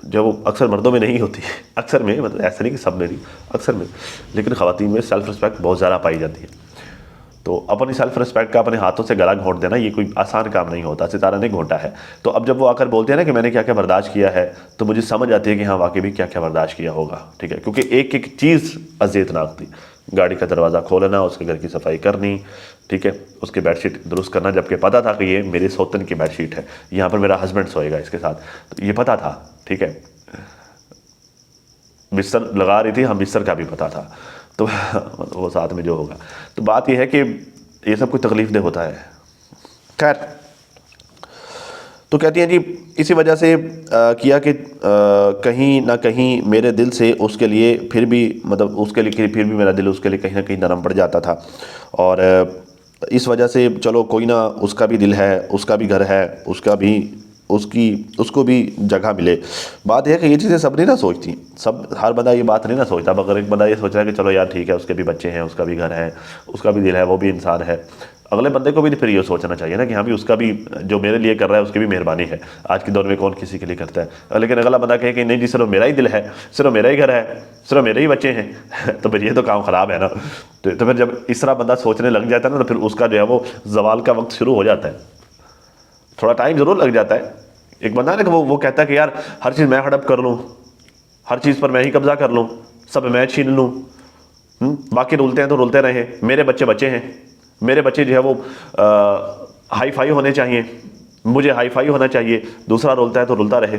जो वो अक्सर मर्दों में नहीं होती, अक्सर में, मतलब ऐसा नहीं कि सब में नहीं, अक्सर में, लेकिन ख़वातीन में सेल्फ रिस्पेक्ट बहुत ज़्यादा पाई जाती है। तो अपनी सेल्फ रिस्पेक्ट का अपने हाथों से गला घोंट देना ये कोई आसान काम नहीं होता। सितारा ने घोंटा है, तो अब जब वो आकर बोलते हैं ना कि मैंने क्या क्या बर्दाश्त किया है, तो मुझे समझ आती है कि हाँ वाकई भी क्या क्या बर्दाश्त किया होगा। ठीक है, क्योंकि एक एक चीज़ अज़ियतनाक थी। गाड़ी का दरवाज़ा खोलना, उसके घर की सफाई करनी, ठीक है, उसके बेडशीट दुरुस्त करना, जबकि पता था कि ये मेरे सौतन की बेडशीट है, यहाँ पर मेरा हस्बैंड सोएगा इसके साथ, तो ये पता था। ठीक है, बिस्तर लगा रही थी, हम बिस्तर का भी पता था, तो वो साथ में जो होगा। तो बात यह है कि ये सब कुछ तकलीफ दे होता है। खैर, तो कहती हैं जी इसी वजह से किया कि कहीं ना कहीं मेरे दिल से उसके लिए फिर भी, मतलब उसके लिए फिर भी मेरा दिल उसके लिए कहीं ना कहीं नरम पड़ जाता था। और इस वजह से चलो कोई ना, उसका भी दिल है, उसका भी घर है, उसको भी जगह मिले। बात यह है कि ये चीज़ें सब नहीं ना सोचती, हर बंदा ये बात नहीं ना सोचता। अगर एक बंदा ये सोच रहा है कि चलो यार ठीक है, उसके भी बच्चे हैं, उसका भी घर है, उसका भी दिल है, वो भी इंसान है, अगले बंदे को भी फिर ये सोचना चाहिए ना कि हाँ भी उसका भी, जो मेरे लिए कर रहा है उसकी भी मेहरबानी है। आज के दौर में कौन किसी के लिए करता है। लेकिन अगला बंदा कहे कि नहीं जी सिर्फ मेरा ही दिल है, सिर्फ मेरा ही घर है, सिर्फ मेरे ही बच्चे हैं, तो फिर ये तो काम ख़राब है ना। तो फिर जब इस तरह बंदा सोचने लग जाता है ना, तो फिर उसका जो है वो जवाल का वक्त शुरू हो जाता है। थोड़ा टाइम ज़रूर लग जाता है। एक बंदा है ना कि वो कहता है कि यार हर चीज़ मैं हड़प कर लूँ, हर चीज़ पर मैं ही कब्जा कर लूँ, सब मैं छीन लूँ, बाकी रुलते हैं तो रुलते रहे, मेरे बच्चे बच्चे हैं, मेरे बच्चे जो है वो हाई फाई होने चाहिए, मुझे हाई फाई होना चाहिए, दूसरा रुलता है तो रुलता रहे।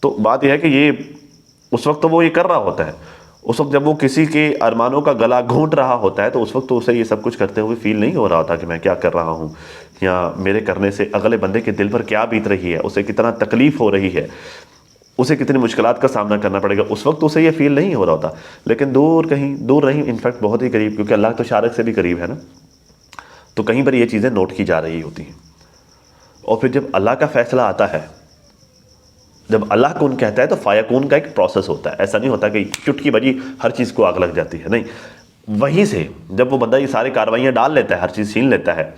तो बात यह है कि ये उस वक्त तो वो ये कर रहा होता है, उस वक्त जब वो किसी के अरमानों का गला घोंट रहा होता है, तो उस वक्त तो उसे ये सब कुछ करते हुए फील नहीं हो रहा होता कि मैं क्या कर रहा हूँ, या मेरे करने से अगले बंदे के दिल पर क्या बीत रही है, उसे कितना तकलीफ़ हो रही है, उसे कितनी मुश्किलात का सामना करना पड़ेगा। उस वक्त उसे ये फील नहीं हो रहा होता। लेकिन कहीं दूर नहीं, इनफैक्ट बहुत ही करीब, क्योंकि अल्लाह तो शारक से भी करीब है ना, तो कहीं पर ये चीज़ें नोट की जा रही होती हैं। और फिर जब अल्लाह का फैसला आता है, जब अल्लाह कौन कहता है, तो फायकून का एक प्रोसेस होता है। ऐसा नहीं होता कि चुटकी बजी हर चीज़ को आग लग जाती है, नहीं। वहीं से जब वो बंदा ये सारी कार्रवाइयाँ डाल लेता है, हर चीज़ छीन लेता है,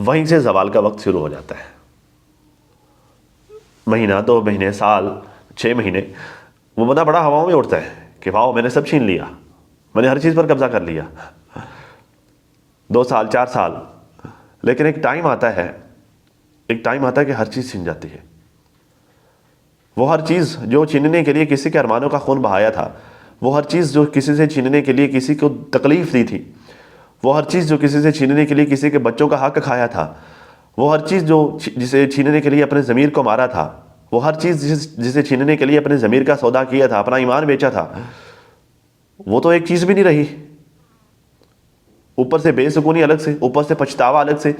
वहीं से जवाल का वक्त शुरू हो जाता है। महीना, 2 महीने, साल, 6 महीने, वो बंदा बड़ा हवाओं में उड़ता है कि वाह मैंने सब छीन लिया, मैंने हर चीज़ पर कब्जा कर लिया। 2 साल, 4 साल, लेकिन एक टाइम आता है कि हर चीज़ छीन जाती है। वो हर चीज़ जो छीनने के लिए किसी के अरमानों का खून बहाया था, वो हर चीज़ जो किसी से छीनने के लिए किसी को तकलीफ़ दी थी, वो हर चीज़ जो किसी से छीनने के लिए किसी के बच्चों का हक खाया था, वो हर चीज़ जो जिसे छीनने के लिए अपने ज़मीर को मारा था, वो हर चीज़ जिसे छीनने के लिए अपने ज़मीर का सौदा किया था, अपना ईमान बेचा था, वो तो एक चीज़ भी नहीं रही। ऊपर से बेसुकूनी अलग से, ऊपर से पछतावा अलग से,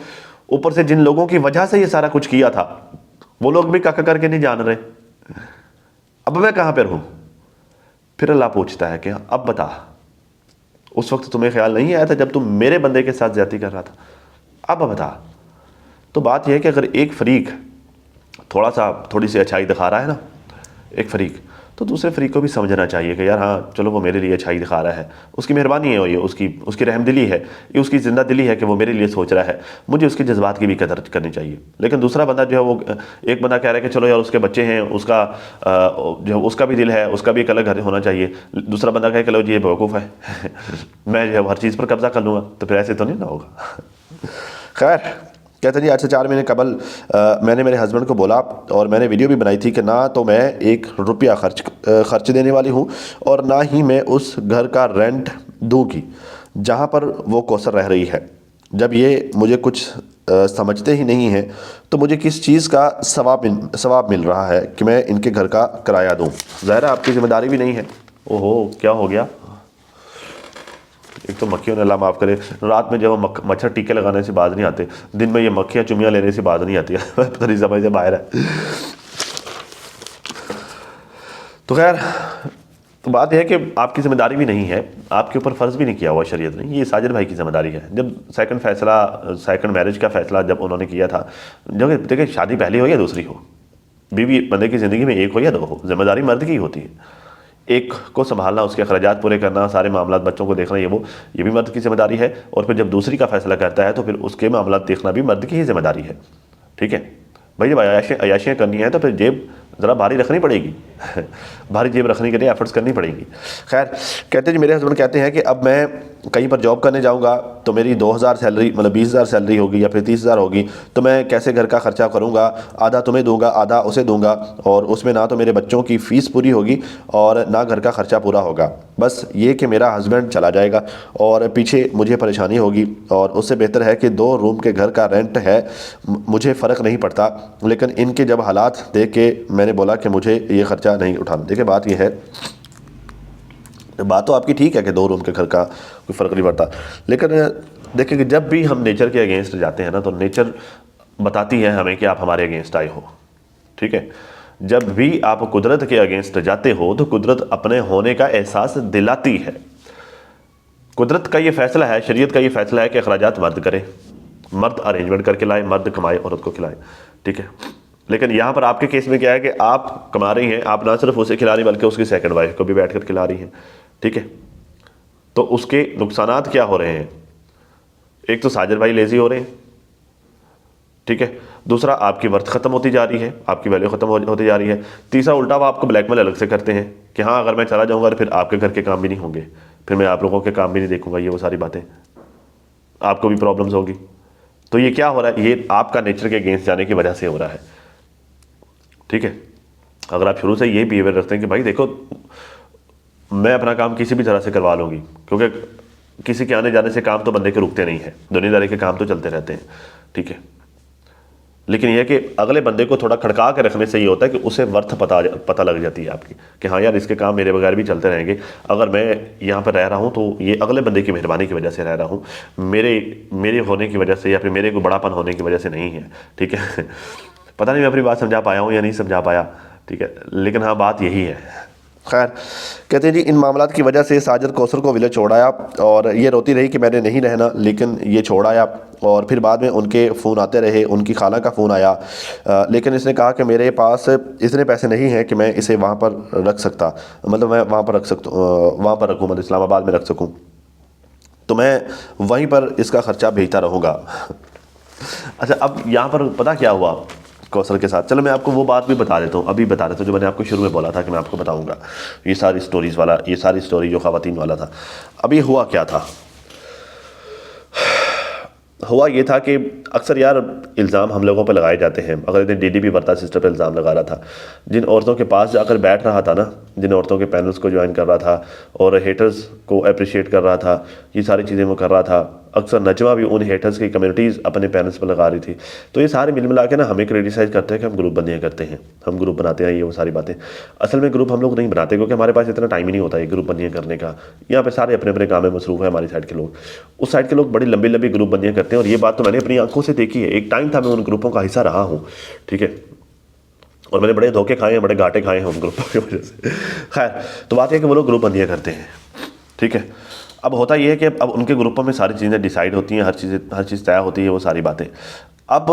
ऊपर से जिन लोगों की वजह से ये सारा कुछ किया था, वो लोग भी काका करके नहीं जान रहे अब मैं कहाँ पर हूँ। फिर अल्लाह पूछता है कि अब बता, उस वक्त तुम्हें ख्याल नहीं आया था जब तुम मेरे बंदे के साथ ज्यादती कर रहा था, अब बता। तो बात यह है कि अगर एक फरीक थोड़ी सी अच्छाई दिखा रहा है ना, एक फरीक, तो दूसरे फ्रीक को भी समझना चाहिए कि यार हाँ चलो वो मेरे लिए अच्छाई दिखा रहा है, उसकी मेहरबानी है, ये उसकी रहमदिली है, ये उसकी जिंदा दिली है कि वो मेरे लिए सोच रहा है, मुझे उसके जज्बात की भी कदर करनी चाहिए। लेकिन दूसरा बंदा जो है वो, एक बंदा कह रहा है कि चलो यार उसके बच्चे हैं, उसका जो उसका भी दिल है, उसका भी एक अलग घर होना चाहिए, दूसरा बंदा कहे कि लो जी ये बेवकूफ़ है मैं जो है हर चीज़ पर कब्जा कर लूँगा, तो फिर ऐसे तो नहीं ना होगा। खैर, कहते जी आज से 4 महीने कबल मैंने मेरे हस्बैंड को बोला और मैंने वीडियो भी बनाई थी कि ना तो मैं 1 रुपया खर्च देने वाली हूँ और ना ही मैं उस घर का रेंट दूँगी जहाँ पर वो कौसर रह रही है। जब ये मुझे कुछ समझते ही नहीं हैं तो मुझे किस चीज़ का सवाब मिल रहा है कि मैं इनके घर का किराया दूँ। ज़ाहिर है आपकी ज़िम्मेदारी भी नहीं है। ओहो क्या हो गया, एक तो मक्खियों ने अल्लाह माफ़ करे, रात में जब मच्छर टीके लगाने से बाज नहीं आते, दिन में ये मक्खियाँ चुमियाँ लेने से बाज नहीं आती पता नहीं समझ से बाहर है। तो खैर, तो बात यह है कि आपकी ज़िम्मेदारी भी नहीं है, आपके ऊपर फ़र्ज़ भी नहीं किया हुआ शरीयत ने, ये साजिद भाई की ज़िम्मेदारी है। जब सेकंड मैरिज का फ़ैसला जब उन्होंने किया था, जब देखिए शादी पहली हो या दूसरी हो, बीवी बंदे की ज़िंदगी में एक हो या 2 हो, ज़िम्मेदारी मर्द की होती है। एक को संभालना, उसके अखराजात पूरे करना, सारे मामलात बच्चों को देखना, ये भी मर्द की ज़िम्मेदारी है। और फिर जब दूसरी का फ़ैसला करता है तो फिर उसके मामलात देखना भी मर्द की ही ज़िम्मेदारी है। ठीक है भाई, जब अयाशियाँ करनी है तो फिर जेब ज़रा भारी रखनी पड़ेगी भारी जेब रखने के लिए एफर्ट्स करनी पड़ेगी। खैर, कहते जी मेरे हस्बैंड कहते हैं कि अब मैं कहीं पर जॉब करने जाऊंगा तो मेरी 2000 सैलरी मतलब 20,000 सैलरी होगी या फिर 30,000 होगी, तो मैं कैसे घर का खर्चा करूंगा, आधा तुम्हें दूंगा आधा उसे दूंगा, और उसमें ना तो मेरे बच्चों की फ़ीस पूरी होगी और ना घर का खर्चा पूरा होगा। बस ये कि मेरा हस्बैंड चला जाएगा और पीछे मुझे परेशानी होगी, और उससे बेहतर है कि 2 रूम के घर का रेंट है, मुझे फ़र्क नहीं पड़ता। लेकिन इनके जब हालात देख के मैंने बोला कि मुझे ये ख़र्चा नहीं उठाना। देखिए बात यह है, बात तो आपकी ठीक है कि 2 रूम के घर का कोई फ़र्क नहीं पड़ता, लेकिन देखिए कि जब भी हम नेचर के अगेंस्ट जाते हैं ना, तो नेचर बताती है हमें कि आप हमारे अगेंस्ट आए हो। ठीक है, जब भी आप कुदरत के अगेंस्ट जाते हो तो कुदरत अपने होने का एहसास दिलाती है। कुदरत का ये फैसला है, शरीयत का ये फैसला है कि अखराजात मर्द करे, मर्द अरेंजमेंट करके लाए, मर्द कमाए, औरत को खिलाए। ठीक है, लेकिन यहाँ पर आपके केस में क्या है कि आप कमा रही हैं, आप ना सिर्फ उसे खिला रही बल्कि उसकी सेकंड वाइफ को भी बैठ कर खिला रही हैं। ठीक है, तो उसके नुकसानात क्या हो रहे हैं? एक तो साजिद भाई लेजी हो रहे हैं, ठीक है, दूसरा आपकी वर्थ ख़त्म होती जा रही है, आपकी वैल्यू ख़त्म होती जा रही है, तीसरा उल्टा वो आपको ब्लैकमेल अलग से करते हैं कि हाँ अगर मैं चला जाऊँगा तो फिर आपके घर के काम भी नहीं होंगे, फिर मैं आप लोगों के काम भी नहीं देखूँगा, ये वो सारी बातें, आपको भी प्रॉब्लम्स होगी। तो ये क्या हो रहा है? ये आपका नेचर के अगेंस्ट जाने की वजह से हो रहा है। ठीक है, अगर आप शुरू से ये बिहेवियर रखते हैं कि भाई देखो मैं अपना काम किसी भी तरह से करवा लूँगी, क्योंकि किसी के आने जाने से काम तो बंदे के रुकते नहीं हैं, दुनियादारी के काम तो चलते रहते हैं। ठीक है, लेकिन यह कि अगले बंदे को थोड़ा खड़का के रखने से ये होता है कि उसे वर्थ पता लग जाती है आपकी कि हाँ यार इसके काम मेरे बगैर भी चलते रहेंगे, अगर मैं यहाँ पर रह रहा हूँ तो ये अगले बंदे की मेहरबानी की वजह से रह रहा हूँ, मेरे होने की वजह से या फिर मेरे को बड़ापन होने की वजह से नहीं है। ठीक है पता नहीं मैं अपनी बात समझा पाया हूँ या नहीं समझा पाया। ठीक है, लेकिन हाँ बात यही है। खैर, कहते हैं जी इन मामलात की वजह से साजिद कौसर को विलेज छोड़ आया और ये रोती रही कि मैंने नहीं रहना, लेकिन ये छोड़ आया। और फिर बाद में उनके फ़ोन आते रहे, उनकी खाला का फ़ोन आया, लेकिन इसने कहा कि मेरे पास इतने पैसे नहीं हैं कि मैं इसे वहाँ पर रख सकता, मतलब मैं वहाँ पर वहाँ पर रखूँ, मतलब इस्लामाबाद में रख सकूँ, तो मैं वहीं पर इसका ख़र्चा भेजता रहूँगा। अच्छा, अब यहाँ पर पता क्या हुआ कौसर के साथ, चलो मैं आपको वो बात भी बता देता हूँ, अभी बता देता हूँ जो मैंने आपको शुरू में बोला था कि मैं आपको बताऊँगा, ये सारी स्टोरी जो ख़वातीन वाला था। अब ये हुआ क्या था? हुआ ये था कि अक्सर यार इल्ज़ाम हम लोगों पर लगाए जाते हैं। अगर दिन डीडीपी वर्ता सिस्टर पर इल्ज़ाम लगा रहा था, जिन औरतों के पास जाकर बैठ रहा था ना, जिन औरतों के पैनल्स को ज्वाइन कर रहा था और हेटर्स को अप्रिशिएट कर रहा था, ये सारी चीज़ें वो कर रहा था। अक्सर नजमा भी उन हेटर्स की कम्युनिटीज़ अपने पैनल्स पर लगा रही थी। तो ये सारे मिल मिला के ना हमें क्रिटिसाइज़ करते हैं कि हम ग्रुप बंदियाँ करते हैं, हम ग्रुप बनाते हैं, ये वो सारी बातें। असल में ग्रुप हम लोग नहीं बनाते क्योंकि हमारे पास इतना टाइम ही नहीं होता है ग्रुप बंदियाँ करने का। यहाँ पे सारे अपने अपने काम में मसरूफ़ है हमारी साइड के लोग, उस साइड के लोग बड़ी लंबी लंबी ग्रुप बंदियाँ करते हैं। और ये बात तो मैंने अपनी आंखों से देखी है, एक टाइम था मैं उन ग्रुपों का हिस्सा रहा हूँ। ठीक है, और मैंने बड़े धोखे खाए हैं, बड़े घाटे खाए हैं उन ग्रुपों की वजह से। खैर, तो बात है कि वो लोग ग्रुप बंदियाँ करते हैं। ठीक है, अब होता यह है कि अब उनके ग्रुपों में सारी चीज़ें डिसाइड होती हैं, हर चीज़ तय होती है, वो सारी बातें। अब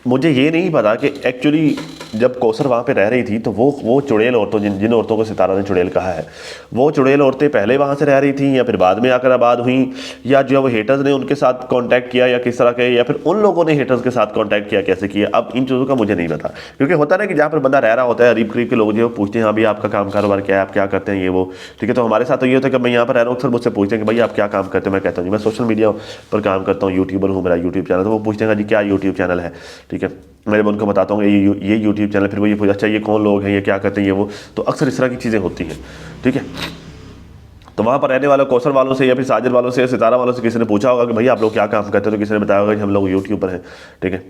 मुझे ये नहीं पता कि एक्चुअली जब कौसर वहाँ पे रह रही थी तो वो चुड़ैल औरतों जिन औरतों को सितारा ने चुड़ैल कहा है, वो चुड़ैल औरतें पहले वहाँ से रह रही थी या फिर बाद में आकर आबाद हुई, या जो है वो हेटर्स ने उनके साथ कांटेक्ट किया या किस तरह के, या फिर उन लोगों ने हेटर्स के साथ कांटेक्ट किया, कैसे किया, अब इन चीज़ों का मुझे नहीं पता। क्योंकि होता है ना कि जहाँ पर बंदा रह रहा होता है, करीब करीब के लोग जो पूछते हैं हाँ भाई आपका काम कारोबार क्या है, आप क्या करते हैं, ये वो, ठीक है। तो हमारे साथ तो ये होता है कि मैं यहाँ पर रह रहा हूँ, अक्सर मुझसे पूछते हैं कि भाई आप क्या काम करते हैं, मैं कहता हूँ मैं सोशल मीडिया पर काम करता हूँ, यूट्यूबर हूँ, मेरा यूट्यूब चैनल। तो वो पूछते हैं जी क्या यूट्यूब चैनल है, ठीक है। मैं जब उनको बताता हूँ ये यूट्यूब चैनल, फिर वो ये पूछा अच्छा ये कौन लोग हैं, ये क्या करते हैं, ये वो। तो अक्सर इस तरह की चीज़ें होती हैं, ठीक है। तो वहाँ पर रहने वाले कौसर वालों से या फिर साजिद वालों से या सितारा वालों से किसी ने पूछा होगा कि भाई आप लोग क्या काम करते हैं, तो किसी ने बताया होगा कि हम लोग यूट्यूबर हैं, ठीक है।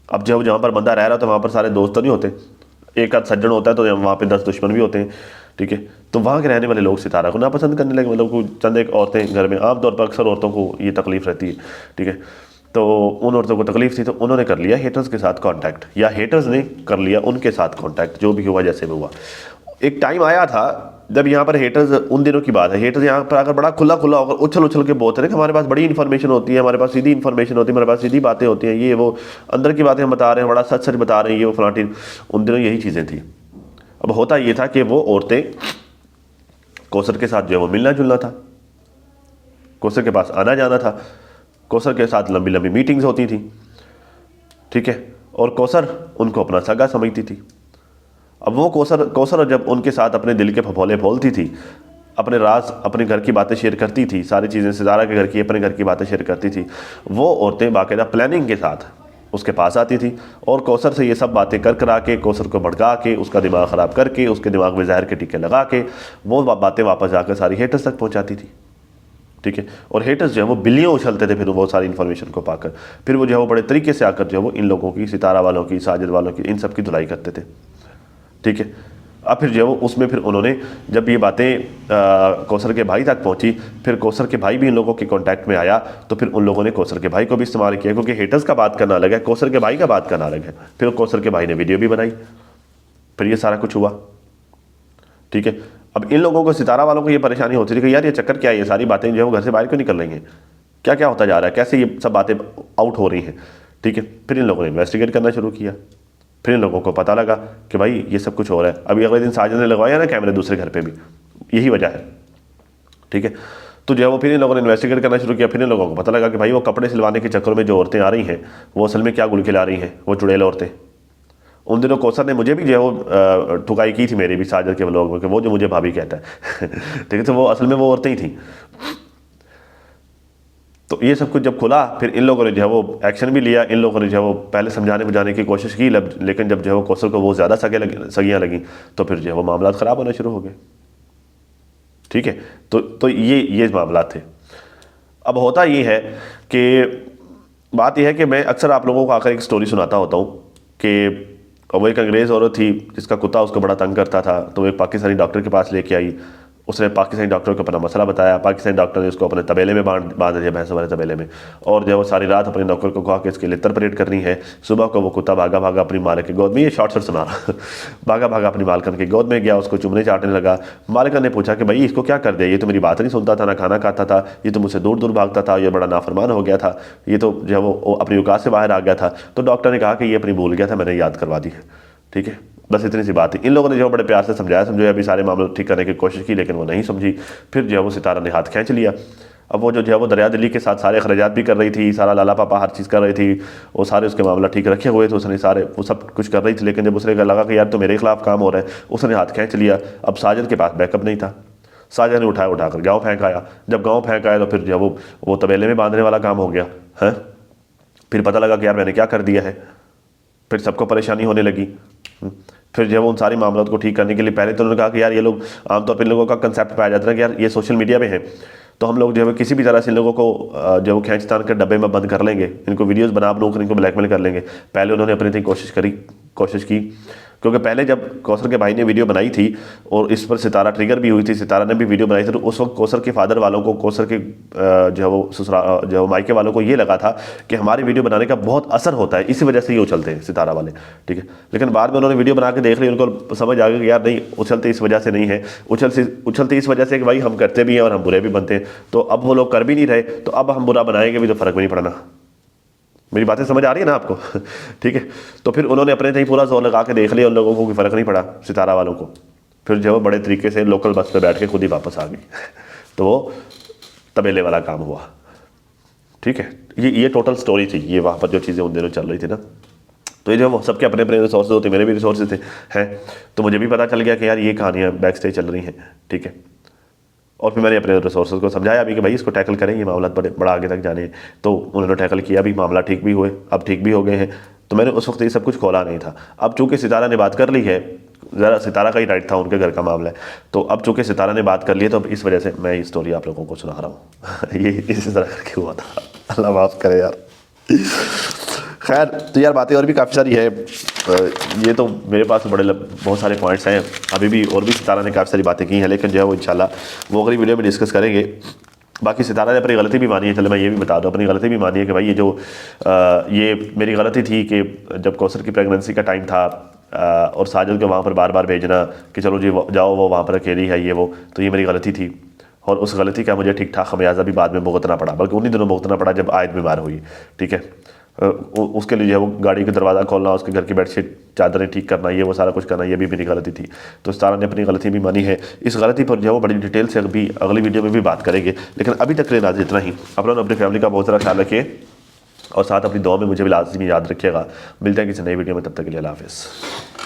अब जब जहाँ पर बंदा रह रहा है तो वहाँ पर सारे दोस्त तो नहीं होते, एक आध सज्जन होता है, तो वहाँ पे 10 दुश्मन भी होते हैं, ठीक है। तो वहाँ के रहने वाले लोग सितारा को नापसंद करने लगे, मतलब कुछ चंद एक औरतें घर में, आमतौर पर अक्सर औरतों को ये तकलीफ रहती है, ठीक है। तो उन औरतों को तकलीफ थी तो उन्होंने कर लिया हेटर्स के साथ कांटेक्ट, या हेटर्स ने कर लिया उनके साथ कांटेक्ट, जो भी हुआ जैसे भी हुआ। एक टाइम आया था जब यहाँ पर हेटर्स, उन दिनों की बात है, हेटर्स यहाँ पर आकर बड़ा खुला खुला होकर उछल उछल के बोलते रहे कि हमारे पास बड़ी इन्फॉर्मेशन होती है, हमारे पास सीधी इन्फॉर्मेशन होती है, हमारे पास सीधी बातें होती हैं, ये वो अंदर की बातें हम बता रहे हैं, बड़ा सच सच बता रहे हैं, ये वो फलाटी। उन दिनों यही चीज़ें थी। अब होता ये था कि वो औरतें कौसर के साथ जो है वो मिलना जुलना था, कौसर के पास आना जाना था, कौसर के साथ लंबी लंबी मीटिंग्स होती थी, ठीक है। और कौसर उनको अपना सगा समझती थी। अब वो कौसर जब उनके साथ अपने दिल के फफोले बोलती थी, अपने राज, अपने घर की बातें शेयर करती थी, सारी चीज़ें सितारा के घर की, अपने घर की बातें शेयर करती थी, वो औरतें बाकायदा प्लानिंग के साथ उसके पास आती थी और कौसर से ये सब बातें कर करा के, कौसर को भड़का के, उसका दिमाग ख़राब करके, उसके दिमाग में जहर के टीके लगा के वो बातें वापस जाकर सारी हेटर्स तक पहुँचाती थी, ठीक है। और हेटर्स जो है वो बिल्लियों उछलते थे फिर वो सारी इन्फॉर्मेशन को पाकर, फिर वो जो है वो बड़े तरीके से आकर जो है वो इन लोगों की, सितारा वालों की, साजिद वालों की, इन सब की धुलाई करते थे, ठीक है। अब फिर जो है वो उसमें फिर उन्होंने जब ये बातें कौसर के भाई तक पहुंची, फिर कौसर के भाई भी इन लोगों के कांटेक्ट में आया, तो फिर उन लोगों ने कौसर के भाई को भी इस्तेमाल किया, क्योंकि हेटर्स का बात करना अलग है, कौसर के भाई का बात करना अलग है। फिर कौसर के भाई ने वीडियो भी बनाई, फिर ये सारा कुछ हुआ, ठीक है। अब इन लोगों को, सितारा वालों को ये परेशानी होती थी कि यार ये चक्कर क्या है, ये सारी बातें जो है वो घर से बाहर क्यों निकल रही हैं, क्या क्या होता जा रहा है, कैसे ये सब बातें आउट हो रही हैं, ठीक है। फिर इन लोगों ने इन्वेस्टिगेट करना शुरू किया, फिर इन लोगों को पता लगा कि भाई ये सब कुछ हो रहा है। अभी अगले दिन साजिद ने लगवाया ना कैमरे दूसरे घर पे भी, यही वजह है, ठीक है। तो जो है वो फिर इन लोगों ने इन्वेस्टिगेट करना शुरू किया, फिर इन लोगों को पता लगा कि भाई वो कपड़े सिलवाने के चक्कर में जो औरतें आ रही हैं वो असल में क्या गुल खिला रही हैं, वो चुड़ैल औरतें। उन दिनों कौसर ने मुझे भी जो है वो ठुकाई की थी, मेरी भी साजिद के व्लॉग में, कि वो जो मुझे भाभी कहता है ठीक है। तो वो असल में वो औरतें ही थी। तो ये सब कुछ जब खुला, फिर इन लोगों ने जो है वो एक्शन भी लिया, इन लोगों ने जो है वो पहले समझाने बुझाने की कोशिश की, लेकिन जब जो है वो कौसर को वो ज़्यादा सगियाँ लगी, तो फिर जो है वो मामला ख़राब होना शुरू हो गए, ठीक है। तो ये मामला थे। अब होता ये है कि बात यह है कि मैं अक्सर आप लोगों को आकर एक स्टोरी सुनाता होता हूँ कि वो एक अंग्रेज़ औरत थी जिसका कुत्ता उसको बड़ा तंग करता था, तो वो एक पाकिस्तानी डॉक्टर के पास लेके आई। उसने पाकिस्तानी डॉक्टर को अपना मसला बताया, पाकिस्तानी डॉक्टर ने उसको अपने तबेले में बांध दिया, भैंसों वाले तबेले में, और जो वो सारी रात अपने नौकर को कहा कि इसके लिए तरपरेट करनी है। सुबह को वो कुत्ता भागा भागा अपनी मालिक की गोद में, ये शॉर्ट सुना भागा भागा अपनी मालकन की गोद में गया, उसको चुमने चाटने लगा। मालिकन ने पूछा कि भाई इसको क्या कर दिया, ये तो मेरी बात नहीं सुनता था, ना खाना खाता था, ये तो मुझसे दूर दूर भागता था, ये बड़ा नाफरमान हो गया था, ये तो जो है वो अपनी औकात से बाहर आ गया था। तो डॉक्टर ने कहा कि ये अपनी भूल गया था, मैंने याद करवा दी है, ठीक है। बस इतनी सी बात थी। इन लोगों ने जो बड़े प्यार से समझाया अभी सारे मामले ठीक करने की कोशिश की, लेकिन वो नहीं समझी। फिर जो है वो सितारा ने हाथ खींच लिया। अब वो जो है वो दरिया दिली के साथ सारे खर्चात भी कर रही थी, सारा लाला पापा हर चीज़ कर रही थी, वो सारे उसके मामला ठीक रखे हुए थे, उसने सारे वो सब कुछ कर रही थी। लेकिन जब उसने लगा कि यार तो मेरे खिलाफ काम हो रहा है, उसने हाथ खींच लिया। अब साजिद के पास बैकअप नहीं था, साजिद ने उठाकर गाँव फेंक आया। जब गाँव फेंक आया तो फिर जो है वो तबेले में बांधने वाला काम हो गया है। फिर पता लगा कि यार मैंने क्या कर दिया है, फिर सबको परेशानी होने लगी। फिर जो है वो उन सारी मामलों को ठीक करने के लिए पहले तो उन्होंने कहा कि यार ये लोग, आमतौर पर इन लोगों का कंसेप्ट पाया जाता है कि यार ये सोशल मीडिया पे है, तो हम लोग जो है किसी भी तरह से इन लोगों को जो खींचतान के डब्बे में बंद कर लेंगे, इनको वीडियोस बना कर इनको ब्लैकमेल कर लेंगे। पहले उन्होंने अपनी इतनी कोशिश की, क्योंकि पहले जब कौसर के भाई ने वीडियो बनाई थी और इस पर सितारा ट्रिगर भी हुई थी, सितारा ने भी वीडियो बनाई थी, तो उस वक्त कौसर के फादर वालों को, कौसर के जो है वो ससुराल जो मायके वालों को ये लगा था कि हमारी वीडियो बनाने का बहुत असर होता है, इसी वजह से ये उछलते हैं सितारा वाले, ठीक है। लेकिन बाद में उन्होंने वीडियो बना के देख ली, उनको समझ आ गया कि यार नहीं, उछलते इस वजह से नहीं है, उछलते इस वजह से कि भाई हम करते भी हैं और हम बुरे भी बनते हैं। तो अब वो लोग कर भी नहीं रहे, तो अब हम बुरा बनाएंगे भी तो फ़र्क भी नहीं पड़ना, मेरी बातें समझ आ रही है ना आपको? ठीक है। तो फिर उन्होंने अपने से ही पूरा जोर लगा के देख लिया, उन लोगों को कोई फ़र्क नहीं पड़ा, सितारा वालों को। फिर जो बड़े तरीके से लोकल बस पे बैठ के खुद ही वापस आ गई। तो वो तबेले वाला काम हुआ। ठीक है, ये टोटल स्टोरी थी, ये वहाँ पर जो चीज़ें उन दिनों चल रही थी ना। तो ये जो सबके अपने अपने रिसोर्सेज होते, मेरे भी रिसोर्सेज थे हैं। तो मुझे भी पता चल गया कि यार ये कहानियाँ बैक स्टेज चल रही हैं। ठीक है। और फिर मैंने अपने रिसोर्सेज को समझाया भी कि भाई इसको टैकल करें, ये मामला बड़ा आगे तक जाने। तो उन्होंने टैकल किया भी, मामला ठीक भी हुए, अब ठीक भी हो गए हैं। तो मैंने उस वक्त ये सब कुछ खोला नहीं था। अब चूंकि सितारा ने बात कर ली है, ज़रा सितारा का ही राइट था, उनके घर का मामला है। तो अब चूंकि सितारा ने बात कर ली है, तो अब इस वजह से मैं ये स्टोरी आप लोगों को सुना रहा हूँ। ये इसी तरह करके हुआ था। अल्लाह माफ़ करे यार। खैर, तो यार बातें और भी काफ़ी सारी है। ये तो मेरे पास बहुत सारे पॉइंट्स हैं अभी भी, और भी सितारा ने काफ़ी सारी बातें की हैं, लेकिन जो है वो इंशाल्लाह वो अगली वीडियो में डिस्कस करेंगे। बाकी सितारा ने अपनी गलती भी मानी है, चलो मैं ये भी बता दूँ, अपनी गलती भी मानी है कि भाई ये मेरी गलती थी कि जब कौसर की प्रेगनेंसी का टाइम था और साजिद को वहाँ पर बार बार भेजना कि चलो जी जाओ, वो वहाँ पर अकेली है, ये वो, तो ये मेरी गलती थी। और उस गलती का मुझे ठीक ठाक खमियाजा भी बाद में भुगतना पड़ा, बल्कि उन्हीं दिनों भुगतना पड़ा जब आयत बीमार हुई। ठीक है। उसके लिए वो गाड़ी का दरवाज़ा खोलना, उसके घर की बेडशीट चादरें ठीक करना, ये वो सारा कुछ करना, ये भी मेरी गलती थी। तो सितारा ने अपनी गलती भी मानी है। इस गलती पर जो है वो बड़ी डिटेल से अभी अगली वीडियो में भी बात करेंगे, लेकिन अभी तक के लिए नाज़ इतना ही। आप लोग अपनी फैमिली का बहुत सारा ख्याल रखिए और साथ अपनी दुआ में मुझे भी लाज़मी याद रखिएगा। मिलते हैं किसी नई वीडियो में, तब तक के लिए अल्लाह हाफ़िज़।